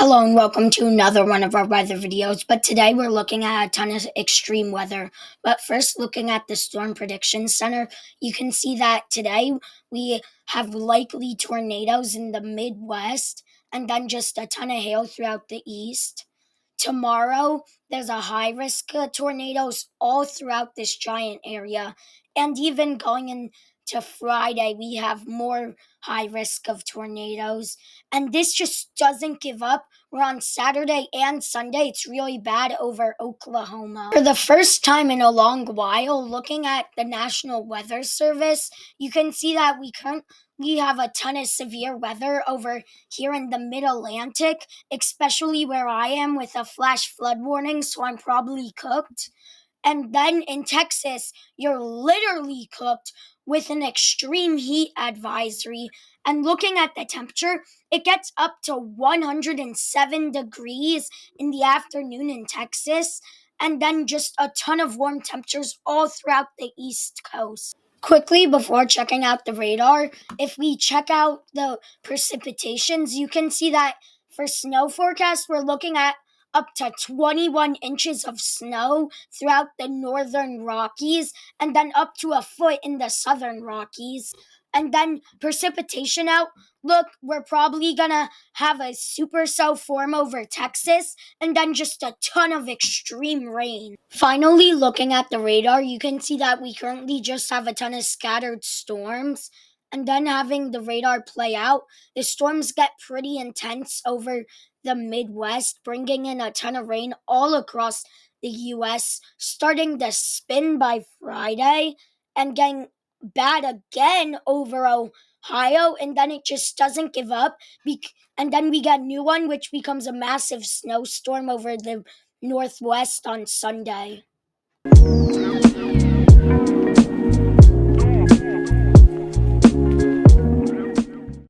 Hello and welcome to another one of our weather videos. But today we're looking at a ton of extreme weather. But first, looking at the Storm Prediction Center, you can see that today we have likely tornadoes in the Midwest and then just a ton of hail throughout the East. Tomorrow, there's a high risk of tornadoes all throughout this giant area. And even going into Friday, we have more high risk of tornadoes. And this just doesn't give up. We're on Saturday and Sunday. It's really bad over Oklahoma. For the first time in a long while, looking at the National Weather Service, you can see that we have a ton of severe weather over here in the mid-Atlantic, especially where I am with a flash flood warning, so I'm probably cooked. And then in Texas, you're literally cooked with an extreme heat advisory. And looking at the temperature, it gets up to 107 degrees in the afternoon in Texas, and then just a ton of warm temperatures all throughout the East Coast. Quickly, before checking out the radar, if we check out the precipitations, you can see that for snow forecast, we're looking at up to 21 inches of snow throughout the northern Rockies, and then up to a foot in the southern Rockies. And then precipitation outlook, we're probably gonna have a supercell form over Texas, and then just a ton of extreme rain. Finally, looking at the radar, you can see that we currently just have a ton of scattered storms. And then having the radar play out, the storms get pretty intense over the Midwest, bringing in a ton of rain all across the US, starting to spin by Friday and getting bad again over Ohio. And then it just doesn't give up. And then we get a new one, which becomes a massive snowstorm over the Northwest on Sunday.